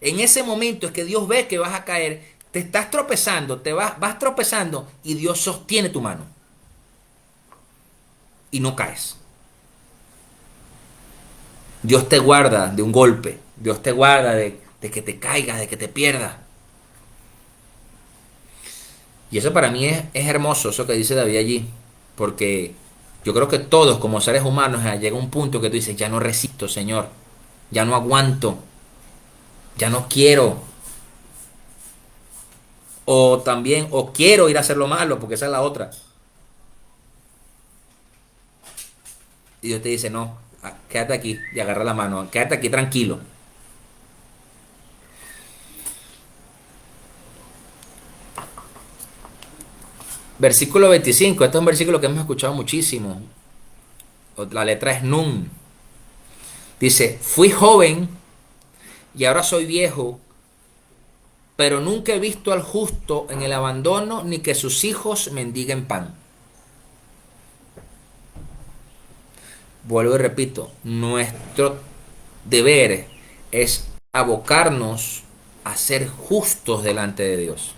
En ese momento es que Dios ve que vas a caer, te estás tropezando, vas tropezando y Dios sostiene tu mano. Y no caes. Dios te guarda de un golpe. Dios te guarda de que te caigas, de que te pierdas. Y eso para mí es hermoso, eso que dice David allí. Porque Yo creo que todos como seres humanos llega un punto que tú dices, ya no resisto, Señor, ya no aguanto, ya no quiero. O también, o quiero ir a hacer lo malo, porque esa es la otra. Y Dios te dice, no, quédate aquí y agarra la mano, quédate aquí tranquilo. Versículo 25, este es un versículo que hemos escuchado muchísimo. La letra es Nun. Dice, fui joven y ahora soy viejo, pero nunca he visto al justo en el abandono ni que sus hijos mendiguen pan. Vuelvo y repito, nuestro deber es abocarnos a ser justos delante de Dios,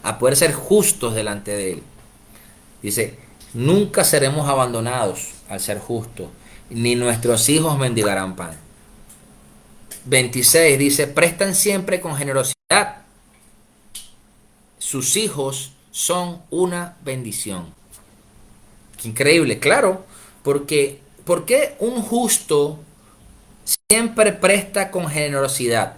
a poder ser justos delante de Él. Dice, nunca seremos abandonados al ser justos, ni nuestros hijos mendigarán pan. 26 dice, prestan siempre con generosidad. Sus hijos son una bendición. Qué increíble, claro, porque ¿por qué un justo siempre presta con generosidad?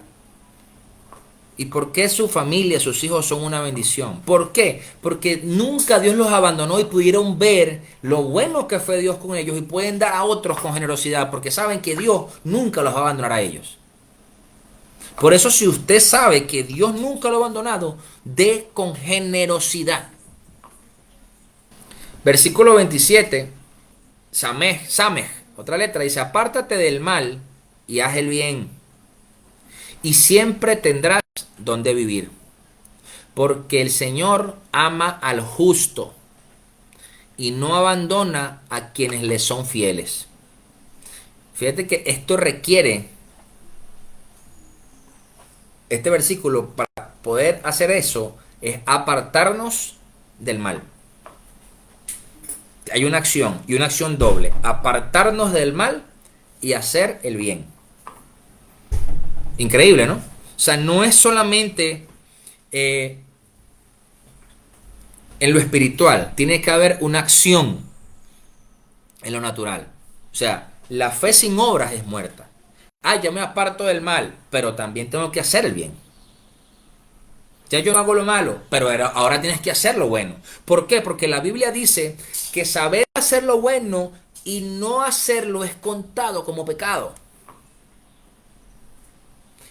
¿Y por qué su familia, sus hijos son una bendición? ¿Por qué? Porque nunca Dios los abandonó y pudieron ver lo bueno que fue Dios con ellos y pueden dar a otros con generosidad porque saben que Dios nunca los va a abandonar a ellos. Por eso si usted sabe que Dios nunca lo ha abandonado, dé con generosidad. Versículo 27, Samej, otra letra, dice, apártate del mal y haz el bien, y siempre tendrás donde vivir, porque el Señor ama al justo y no abandona a quienes le son fieles. Fíjate que esto requiere, este versículo para poder hacer eso, es apartarnos del mal. Hay una acción y una acción doble, apartarnos del mal y hacer el bien. Increíble, ¿no? O sea, no es solamente en lo espiritual, tiene que haber una acción en lo natural. O sea, la fe sin obras es muerta. Ah, ya me aparto del mal, pero también tengo que hacer el bien. Ya yo no hago lo malo, pero ahora tienes que hacer lo bueno. ¿Por qué? Porque la Biblia dice que saber hacer lo bueno y no hacerlo es contado como pecado.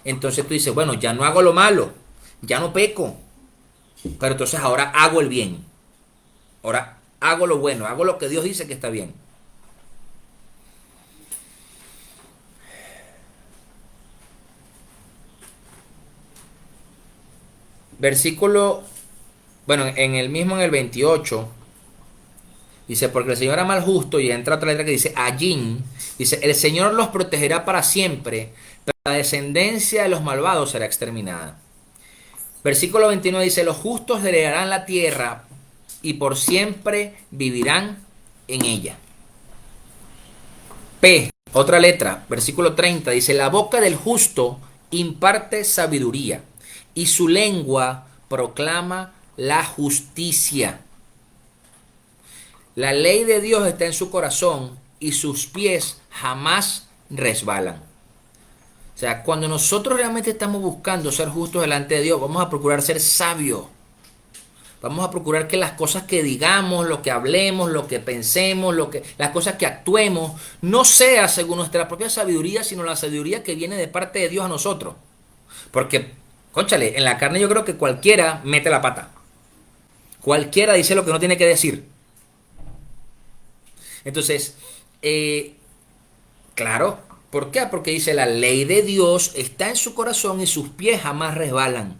Entonces tú dices, bueno, ya no hago lo malo, ya no peco, pero entonces ahora hago el bien. Ahora hago lo bueno, hago lo que Dios dice que está bien. Versículo, bueno, en el 28, dice, porque el Señor ama al justo, y entra otra letra que dice, allí, dice, el Señor los protegerá para siempre, pero la descendencia de los malvados será exterminada. Versículo 29 dice, los justos heredarán la tierra y por siempre vivirán en ella. P, otra letra, versículo 30 dice, la boca del justo imparte sabiduría y su lengua proclama la justicia. La ley de Dios está en su corazón y sus pies jamás resbalan. O sea, cuando nosotros realmente estamos buscando ser justos delante de Dios, vamos a procurar ser sabios. Vamos a procurar que las cosas que digamos, lo que hablemos, lo que pensemos, las cosas que actuemos, no sea según nuestra propia sabiduría, sino la sabiduría que viene de parte de Dios a nosotros. Porque, cónchale, en la carne yo creo que cualquiera mete la pata. Cualquiera dice lo que no tiene que decir. Entonces, claro, ¿por qué? Porque dice, la ley de Dios está en su corazón y sus pies jamás resbalan.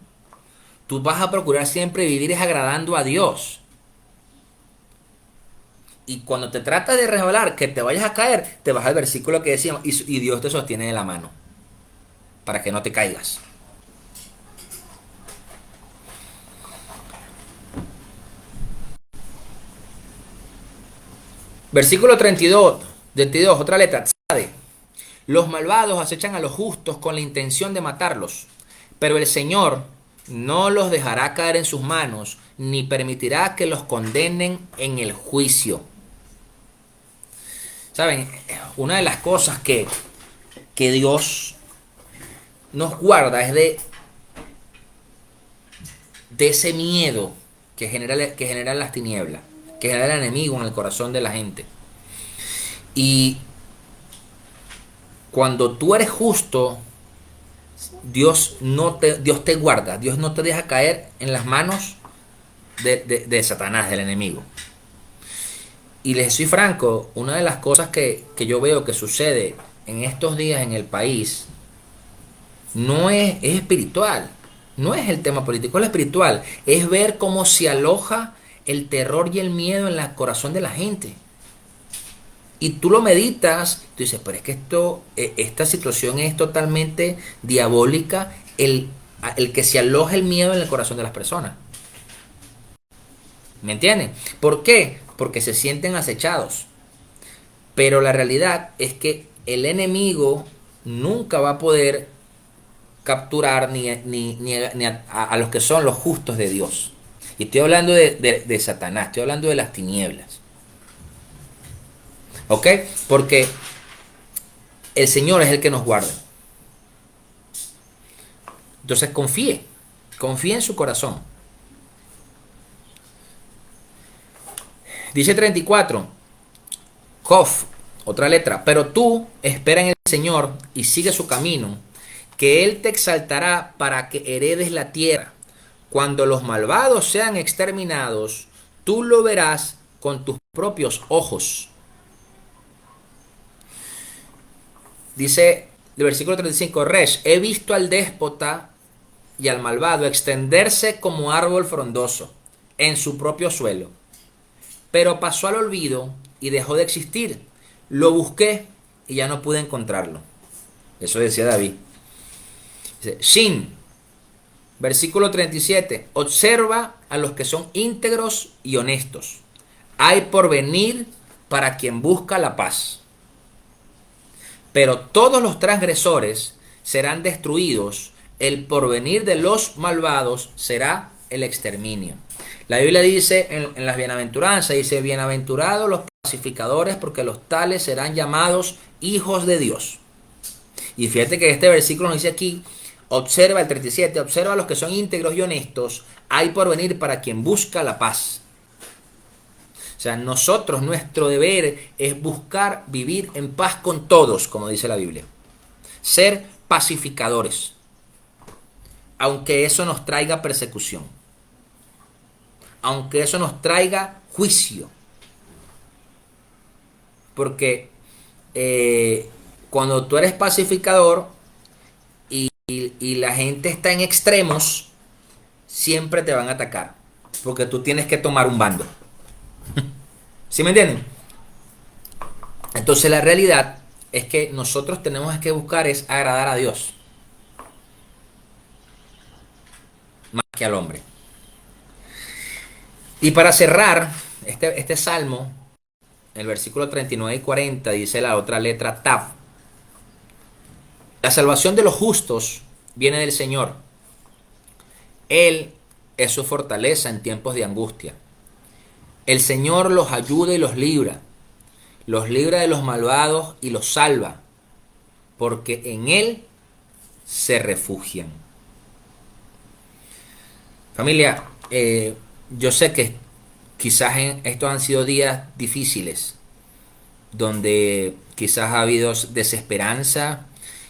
Tú vas a procurar siempre vivir agradando a Dios. Y cuando te tratas de resbalar, que te vayas a caer, te vas al versículo que decíamos, y Dios te sostiene de la mano, para que no te caigas. Versículo 32, otra letra, tzade. Los malvados acechan a los justos con la intención de matarlos, pero el Señor no los dejará caer en sus manos, ni permitirá que los condenen en el juicio. ¿Saben? Una de las cosas que Dios nos guarda es de ese miedo que genera las tinieblas, que genera el enemigo en el corazón de la gente. Y cuando tú eres justo, Dios te guarda, Dios no te deja caer en las manos de Satanás, del enemigo. Y les soy franco, una de las cosas que yo veo que sucede en estos días en el país es espiritual, no es el tema político, es lo espiritual, es ver cómo se aloja el terror y el miedo en el corazón de la gente. Y tú lo meditas, tú dices, pero es que esta situación es totalmente diabólica, el que se aloja el miedo en el corazón de las personas. ¿Me entienden? ¿Por qué? Porque se sienten acechados. Pero la realidad es que el enemigo nunca va a poder capturar ni a los que son los justos de Dios. Y estoy hablando de Satanás, estoy hablando de las tinieblas. ¿Ok? Porque el Señor es el que nos guarda. Entonces confíe en su corazón. Dice 34, Kof, otra letra, pero tú espera en el Señor y sigue su camino, que Él te exaltará para que heredes la tierra. Cuando los malvados sean exterminados, tú lo verás con tus propios ojos. Dice el versículo 35, Resh, he visto al déspota y al malvado extenderse como árbol frondoso en su propio suelo, pero pasó al olvido y dejó de existir. Lo busqué y ya no pude encontrarlo. Eso decía David. Dice, Shin, versículo 37, observa a los que son íntegros y honestos. Hay porvenir para quien busca la paz. Pero todos los transgresores serán destruidos. El porvenir de los malvados será el exterminio. La Biblia dice en las bienaventuranzas, dice, bienaventurados los pacificadores, porque los tales serán llamados hijos de Dios. Y fíjate que este versículo nos dice aquí, observa el 37, observa a los que son íntegros y honestos, hay porvenir para quien busca la paz. O sea, nuestro deber es buscar vivir en paz con todos, como dice la Biblia. Ser pacificadores, aunque eso nos traiga persecución, aunque eso nos traiga juicio. Porque cuando tú eres pacificador y la gente está en extremos, siempre te van a atacar, porque tú tienes que tomar un bando. ¿Sí me entienden? Entonces la realidad es que nosotros tenemos que buscar es agradar a Dios más que al hombre. Y para cerrar este salmo, el versículo 39 y 40 dice la otra letra Tav. La salvación de los justos viene del Señor. Él es su fortaleza en tiempos de angustia. El Señor los ayuda y los libra de los malvados y los salva, porque en Él se refugian. Familia, yo sé que quizás estos han sido días difíciles, donde quizás ha habido desesperanza,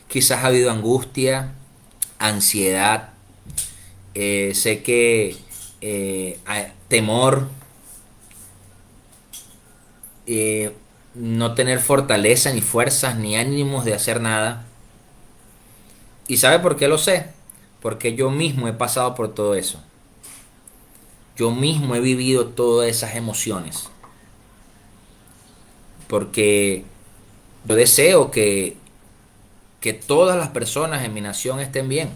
quizás ha habido angustia, ansiedad, sé que hay temor, no tener fortaleza, ni fuerzas, ni ánimos de hacer nada. ¿Y sabe por qué lo sé? Porque yo mismo he pasado por todo eso. Yo mismo he vivido todas esas emociones. Porque yo deseo que todas las personas en mi nación estén bien.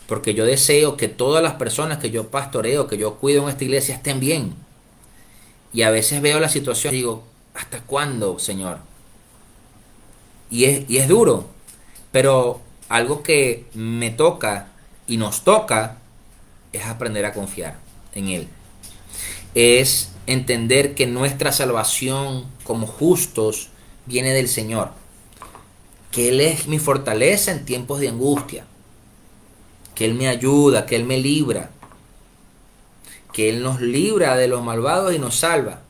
Porque yo deseo que todas las personas que yo pastoreo, que yo cuido en esta iglesia estén bien. Y a veces veo la situación y digo, ¿hasta cuándo, Señor? Y es duro, pero algo que me toca y nos toca es aprender a confiar en Él. Es entender que nuestra salvación como justos viene del Señor, que Él es mi fortaleza en tiempos de angustia, que Él me ayuda, que Él me libra, que Él nos libra de los malvados y nos salva.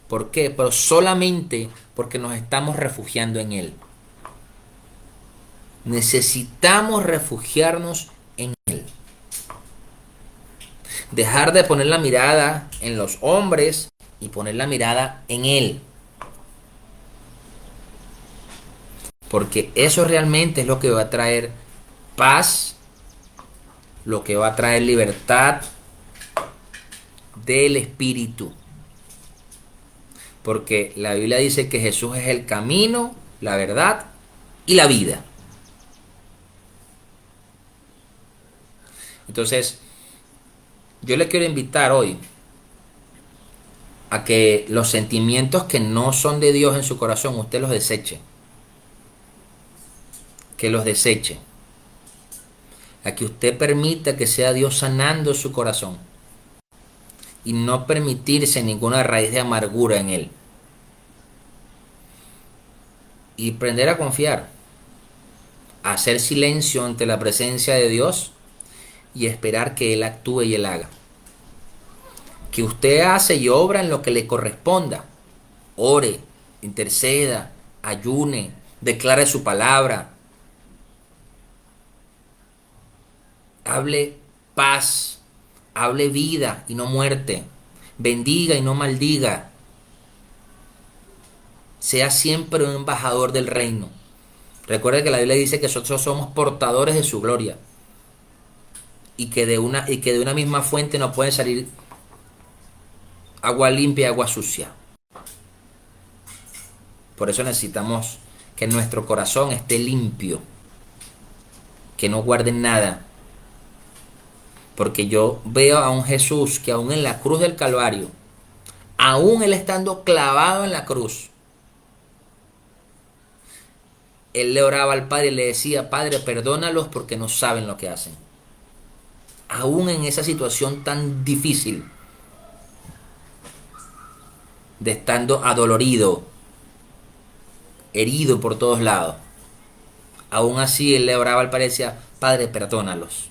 ¿Por qué? Pero solamente porque nos estamos refugiando en Él. Necesitamos refugiarnos en Él. Dejar de poner la mirada en los hombres y poner la mirada en Él. Porque eso realmente es lo que va a traer paz, lo que va a traer libertad del espíritu. Porque la Biblia dice que Jesús es el camino, la verdad y la vida. Entonces, yo le quiero invitar hoy a que los sentimientos que no son de Dios en su corazón, usted los deseche. Que los deseche. A que usted permita que sea Dios sanando su corazón. Y no permitirse ninguna raíz de amargura en él. Y aprender a confiar. A hacer silencio ante la presencia de Dios. Y esperar que Él actúe y Él haga. Que usted hace y obra en lo que le corresponda. Ore, interceda, ayune, declare su palabra. Hable paz, hable vida y no muerte. Bendiga y no maldiga. Sea siempre un embajador del reino. Recuerde que la Biblia dice que nosotros somos portadores de su gloria. Y que de una misma fuente no puede salir agua limpia y agua sucia. Por eso necesitamos que nuestro corazón esté limpio, que no guarden nada. Porque yo veo a un Jesús que aún en la cruz del Calvario, aún Él estando clavado en la cruz, Él le oraba al Padre y le decía: Padre, perdónalos porque no saben lo que hacen. Aún en esa situación tan difícil, de estando adolorido, herido por todos lados, aún así Él le oraba al Padre y decía: Padre, perdónalos.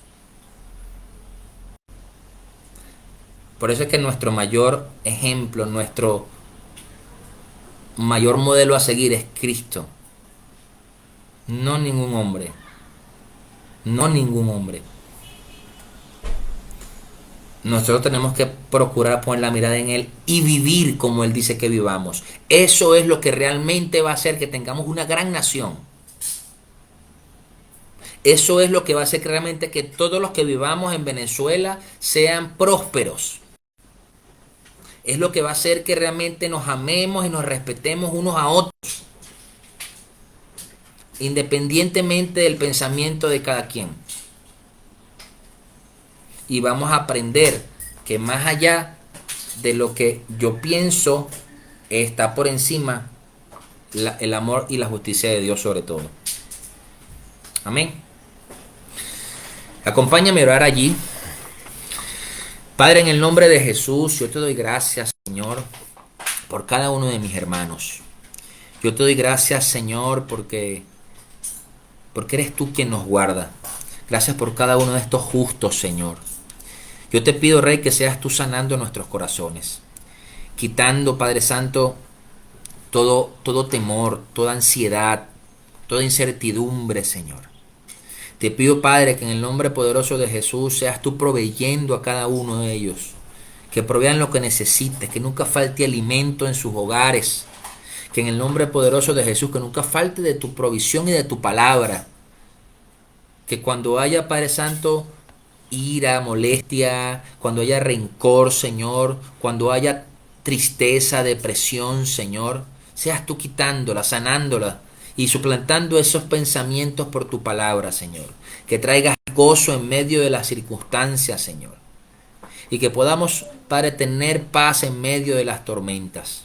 Por eso es que nuestro mayor ejemplo, nuestro mayor modelo a seguir es Cristo. No ningún hombre. No ningún hombre. Nosotros tenemos que procurar poner la mirada en Él y vivir como Él dice que vivamos. Eso es lo que realmente va a hacer que tengamos una gran nación. Eso es lo que va a hacer que realmente que todos los que vivamos en Venezuela sean prósperos. Es lo que va a hacer que realmente nos amemos y nos respetemos unos a otros, independientemente del pensamiento de cada quien. Y vamos a aprender que más allá de lo que yo pienso, está por encima el amor y la justicia de Dios sobre todo. Amén. Acompáñame a orar allí. Padre, en el nombre de Jesús, yo te doy gracias, Señor, por cada uno de mis hermanos. Yo te doy gracias, Señor, porque eres tú quien nos guarda. Gracias por cada uno de estos justos, Señor. Yo te pido, Rey, que seas tú sanando nuestros corazones, quitando, Padre Santo, todo temor, toda ansiedad, toda incertidumbre, Señor. Te pido, Padre, que en el nombre poderoso de Jesús seas tú proveyendo a cada uno de ellos, que provean lo que necesites, que nunca falte alimento en sus hogares, que en el nombre poderoso de Jesús, que nunca falte de tu provisión y de tu palabra, que cuando haya, Padre Santo, ira, molestia, cuando haya rencor, Señor, cuando haya tristeza, depresión, Señor, seas tú quitándola, sanándola y suplantando esos pensamientos por tu palabra, Señor. Que traigas gozo en medio de las circunstancias, Señor. Y que podamos, Padre, tener paz en medio de las tormentas.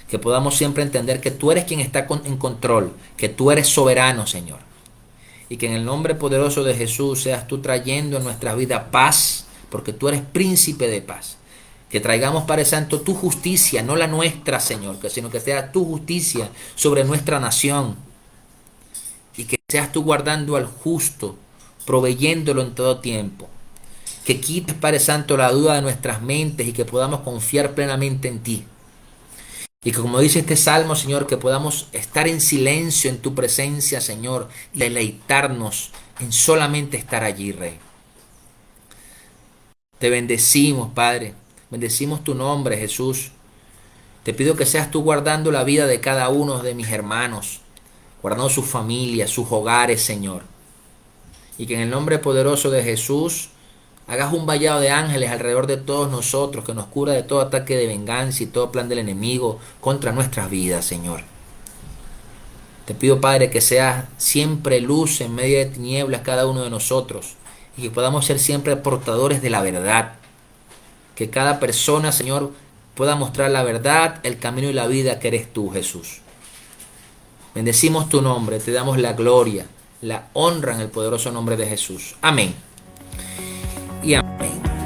Que podamos siempre entender que tú eres quien está en control, que tú eres soberano, Señor. Y que en el nombre poderoso de Jesús seas tú trayendo en nuestras vidas paz, porque tú eres príncipe de paz. Que traigamos, Padre Santo, tu justicia, no la nuestra, Señor, sino que sea tu justicia sobre nuestra nación. Y que seas tú guardando al justo, proveyéndolo en todo tiempo. Que quites, Padre Santo, la duda de nuestras mentes y que podamos confiar plenamente en ti. Y que, como dice este salmo, Señor, que podamos estar en silencio en tu presencia, Señor, y deleitarnos en solamente estar allí, Rey. Te bendecimos, Padre. Bendecimos tu nombre, Jesús. Te pido que seas tú guardando la vida de cada uno de mis hermanos, guardando sus familias, sus hogares, Señor. Y que en el nombre poderoso de Jesús hagas un vallado de ángeles alrededor de todos nosotros, que nos cura de todo ataque de venganza y todo plan del enemigo contra nuestras vidas, Señor. Te pido, Padre, que seas siempre luz en medio de tinieblas cada uno de nosotros y que podamos ser siempre portadores de la verdad. Que cada persona, Señor, pueda mostrar la verdad, el camino y la vida que eres tú, Jesús. Bendecimos tu nombre, te damos la gloria, la honra en el poderoso nombre de Jesús. Amén. Y amén.